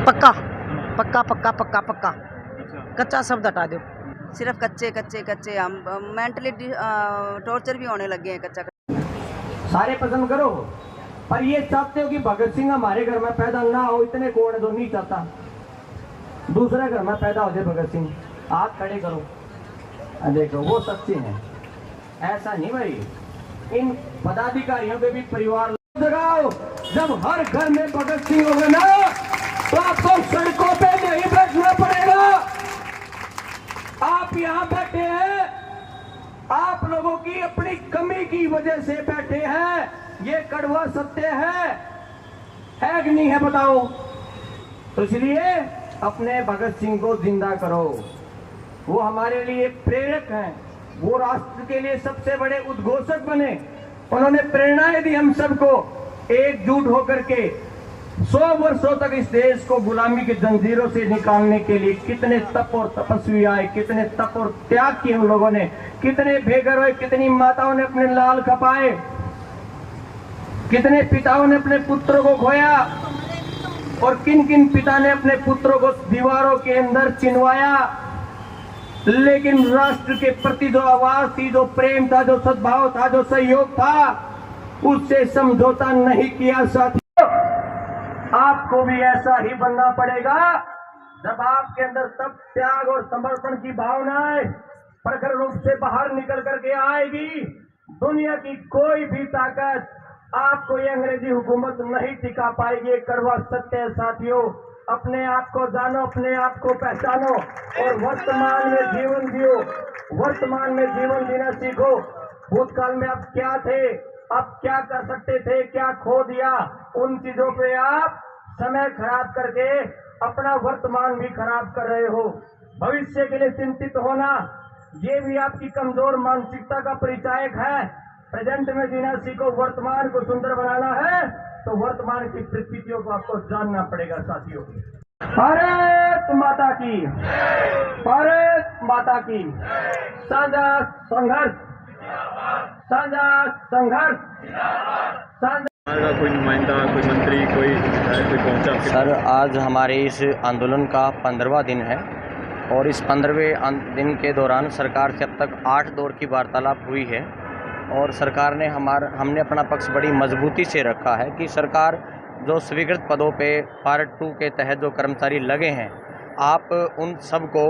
पक्का पक्का पक्का पक्का पक्का, कच्चा शब्द हटा दो। सिर्फ कच्चे कच्चे कच्चे हम मेंटली टॉर्चर भी होने लगे हैं। कच्चा सारे पसंद करो, पर ये चाहते हो कि भगत सिंह हमारे घर में पैदा ना हो, इतने कौन है जो नहीं चाहता दूसरे घर में पैदा हो जाए भगत सिंह? हाथ खड़े करो, देखो वो सच्चे हैं। ऐसा नहीं भाई, इन पदाधिकारियों के भी परिवार जगाओ। जब हर घर में भगत सिंह होंगे ना, तो आपको सड़कों पे नहीं बैठना पड़ेगा। आप यहाँ बैठे हैं, आप लोगों की अपनी कमी की वजह से बैठे हैं, ये कड़वा सत्य है कि नहीं है बताओ? तो इसलिए अपने भगत सिंह को जिंदा करो, वो हमारे लिए प्रेरक हैं, वो राष्ट्र के लिए सबसे बड़े उद्घोषक बने, उन्होंने प्रेरणाएं दी हम सबको एकजुट होकर के 100 वर्षों तक इस देश को गुलामी की जंजीरों से निकालने के लिए। कितने तप और तपस्वी आए, कितने तप और त्याग किए उन लोगों ने, कितने बेघर हुए, कितनी माताओं ने अपने लाल खपाए, कितने पिताओं ने अपने पुत्रों को खोया, और किन किन पिता ने अपने पुत्रों को दीवारों के अंदर चिनवाया। लेकिन राष्ट्र के प्रति जो आवाज थी, जो प्रेम था, जो सद्भाव था, जो सहयोग था, उससे समझौता नहीं किया। साथियों, आपको भी ऐसा ही बनना पड़ेगा। जब आपके अंदर तब त्याग और समर्पण की भावनाएं प्रखर रूप से बाहर निकल करके आएगी, दुनिया की कोई भी ताकत आपको ये अंग्रेजी हुकूमत नहीं टिका पाएगी। कड़वा सत्य है साथियों। अपने आप को जानो, अपने आप को पहचानो और वर्तमान में जीवन जियो, वर्तमान में जीवन जीना सीखो। भूतकाल में आप क्या थे, आप क्या कर सकते थे, क्या खो दिया, उन चीजों पे आप समय खराब करके अपना वर्तमान भी खराब कर रहे हो। भविष्य के लिए चिंतित होना, ये भी आपकी कमजोर मानसिकता का परिचायक है। प्रेजेंट में जीना सीखो, वर्तमान को सुंदर बनाना है तो वर्तमान की परिस्थितियों को आपको जानना पड़ेगा साथियों। भारत माता की, भारत माता की। साझा संघर्ष, साझा संघर्ष, साझा। कोई नुमाइंदा, कोई मंत्री, कोई पहुंचा? सर, आज हमारे इस आंदोलन का 15वां दिन है और इस 15वें दिन के दौरान सरकार से अब तक 8 दौर की वार्तालाप हुई है और सरकार ने हमने अपना पक्ष बड़ी मजबूती से रखा है कि सरकार जो स्वीकृत पदों पे पार्ट 2 के तहत जो कर्मचारी लगे हैं, आप उन सब को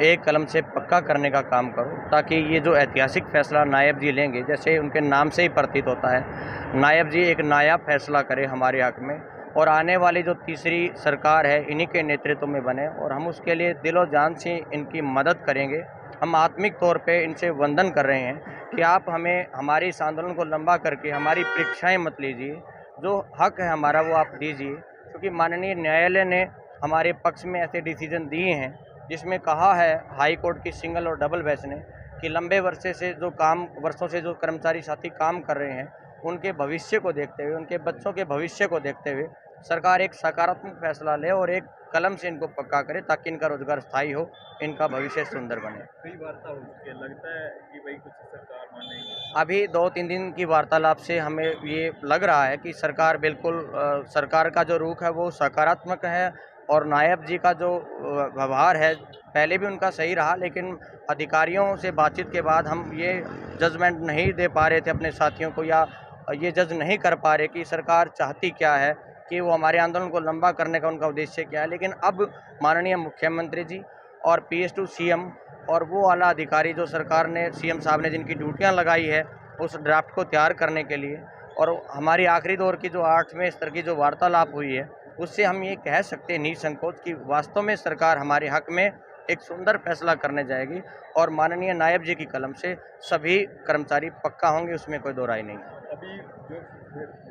एक कलम से पक्का करने का काम करो, ताकि ये जो ऐतिहासिक फैसला नायब जी लेंगे, जैसे उनके नाम से ही प्रतीत होता है, नायब जी एक नायाब फैसला करे हमारे हक में और आने वाली जो तीसरी सरकार है इन्हीं के नेतृत्व में बने, और हम उसके लिए दिलो जान से इनकी मदद करेंगे। हम आत्मिक तौर पे इनसे वंदन कर रहे हैं कि आप हमें हमारे इस आंदोलन को लंबा करके हमारी परीक्षाएं मत लीजिए, जो हक है हमारा वो आप दीजिए, क्योंकि माननीय न्यायालय ने हमारे पक्ष में ऐसे डिसीजन दिए हैं जिसमें कहा है हाई कोर्ट की सिंगल और डबल बेंच ने कि लंबे वर्षों से जो कर्मचारी साथी काम कर रहे हैं, उनके भविष्य को देखते हुए, उनके बच्चों के भविष्य को देखते हुए सरकार एक सकारात्मक फैसला ले और एक कलम से इनको पक्का करे, ताकि इनका रोजगार स्थायी हो, इनका भविष्य सुंदर बने। कई वार्ता हो चुकी है, लगता है कि भाई कुछ सरकार मानेगी? अभी 2-3 दिन की वार्तालाप से हमें ये लग रहा है कि सरकार बिल्कुल सरकार का जो रुख है वो सकारात्मक है, और नायब जी का जो व्यवहार है पहले भी उनका सही रहा, लेकिन अधिकारियों से बातचीत के बाद हम ये जजमेंट नहीं दे पा रहे थे अपने साथियों को, या ये जज नहीं कर पा रहे कि सरकार चाहती क्या है, कि वो हमारे आंदोलन को लंबा करने का उनका उद्देश्य क्या है। लेकिन अब माननीय मुख्यमंत्री जी और PS2 CM और वो आला अधिकारी जो सरकार ने, CM साहब ने जिनकी ड्यूटियां लगाई है उस ड्राफ्ट को तैयार करने के लिए, और हमारी आखिरी दौर की जो 8वें स्तर की जो वार्तालाप हुई है, उससे हम ये कह सकते हैं निसंकोच कि वास्तव में सरकार हमारे हक में एक सुंदर फैसला करने जाएगी, और माननीय नायब जी की कलम से सभी कर्मचारी पक्का होंगे, उसमें कोई दो राय नहीं। अभी जो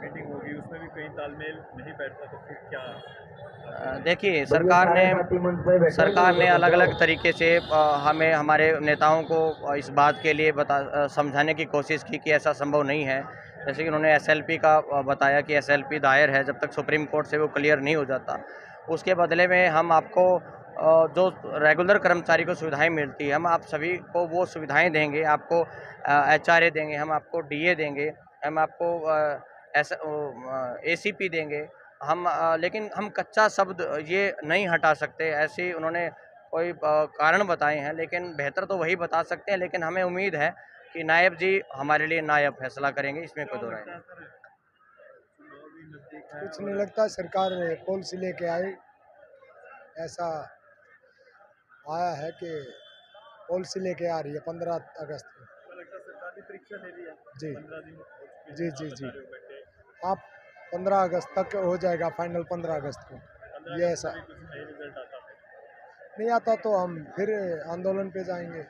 मीटिंग होगी उसमें भी कहीं तालमेल नहीं बैठता, तो फिर क्या? देखिए, सरकार ने अलग अलग तरीके से हमें, हमारे नेताओं को इस बात के लिए समझाने की कोशिश की कि ऐसा संभव नहीं है। जैसे कि उन्होंने SLP का बताया कि SLP दायर है, जब तक सुप्रीम कोर्ट से वो क्लियर नहीं हो जाता, उसके बदले में हम आपको जो रेगुलर कर्मचारी को सुविधाएं मिलती है, हम आप सभी को वो सुविधाएं देंगे, आपको HRA देंगे, हम आपको DA देंगे, हम आपको ACP देंगे, लेकिन हम कच्चा शब्द ये नहीं हटा सकते, ऐसे उन्होंने कोई कारण बताए हैं, लेकिन बेहतर तो वही बता सकते हैं। लेकिन हमें उम्मीद है कि नायब जी हमारे लिए नायब फैसला करेंगे, इसमें कोई दो राय नहीं। कुछ नहीं लगता, सरकार पॉलिसी लेके आई, ऐसा आया है कि पॉलिसी लेके आ रही है 15 अगस्त को। सरकार ने परीक्षा ले ली है, जी 15 दिन हो चुके हैं, जी जी जी, बता रहे हो बैठे, आप 15 अगस्त तक हो जाएगा फाइनल, 15 अगस्त को। 15 ये दिन ऐसा में कुछ नई रिजल्ट आता है। नहीं आता तो हम फिर आंदोलन पे जाएंगे,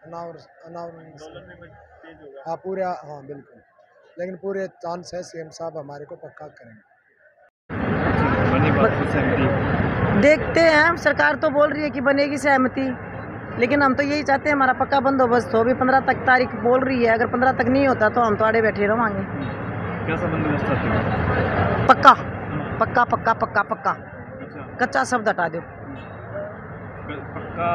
अनाउंस आंदोलन में तेज होगा। हाँ पूरे, हाँ बिल्कुल, लेकिन पूरे चांस है सीएम साहब हमारे को पक्का करेंगे। बनी बात से सहमति? देखते हैं, सरकार तो बोल रही है कि बनेगी सहमति, लेकिन हम तो यही चाहते हैं हमारा पक्का बंदोबस्त हो। भी 15 तक तारीख बोल रही है, अगर 15 तक नहीं होता तो हम तो आड़े बैठे रहेंगे। कैसा बंदोबस्त चाहते हो? पक्का पक्का पक्का पक्का पक्का, अच्छा, कच्चा शब्द हटा दो। पक्का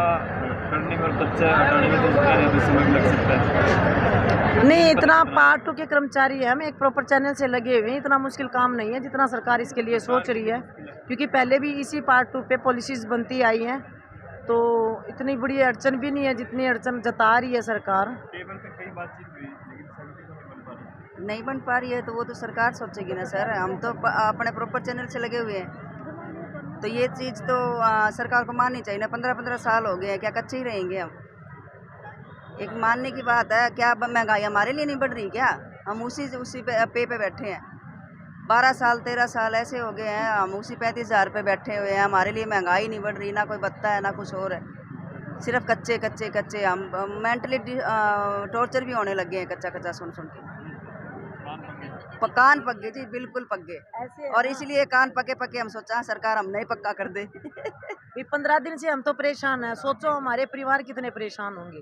करने में और कच्चा हटाने में तो ज़्यादा समय लग सकता है। नहीं, इतना पार्ट 2 के कर्मचारी हैं, हम एक प्रॉपर चैनल से लगे हुए हैं, इतना मुश्किल काम नहीं है जितना सरकार इसके लिए सोच रही है। क्योंकि पहले भी इसी पार्ट 2 पे पॉलिसीज बनती आई हैं, तो इतनी बड़ी अड़चन भी नहीं है जितनी अड़चन जता रही है सरकार। टेबल पे कई बातचीत हुई, लेकिन सहमति तो नहीं बन पा रही। नहीं बन पा रही है तो वो तो सरकार सोचेगी ना सर, हम तो अपने प्रॉपर चैनल से लगे हुए हैं, तो ये चीज़ तो सरकार को माननी चाहिए ना। 15-15 साल हो गए हैं, क्या कच्चे ही रहेंगे हम? एक मानने की बात है, क्या महंगाई हमारे लिए नहीं बढ़ रही क्या? हम उसी पे बैठे हैं, 12 साल 13 साल ऐसे हो गए हैं, हम उसी 35,000 पे बैठे हुए हैं। हमारे लिए महंगाई नहीं बढ़ रही, ना कोई भत्ता है ना कुछ और है, सिर्फ कच्चे कच्चे कच्चे। हम मेंटली टॉर्चर भी होने लगे हैं कच्चा कच्चा सुन सुन के। कान पक गए जी, बिल्कुल पक गए, और इसलिए कान पके पके हम सोचा सरकार हम नहीं पक्का कर दे। भी 15 दिन से हम तो परेशान हैं, सोचो हमारे परिवार कितने परेशान होंगे।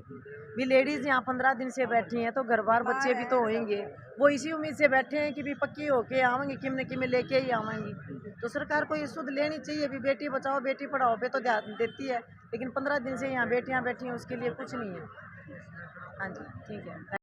भी लेडीज यहाँ 15 दिन से बैठी हैं, तो घर बार बच्चे भी तो होंगे, वो इसी उम्मीद से बैठे हैं कि भी पक्की होके आवेंगे, किम न किम लेके ही आवेंगी। तो सरकार को ये सुध लेनी चाहिए। भी बेटी बचाओ बेटी पढ़ाओ पे तो ध्यान देती है, लेकिन 15 दिन से यहाँ बेटियाँ बैठी हैं, उसके लिए कुछ नहीं है। हाँ जी, ठीक है।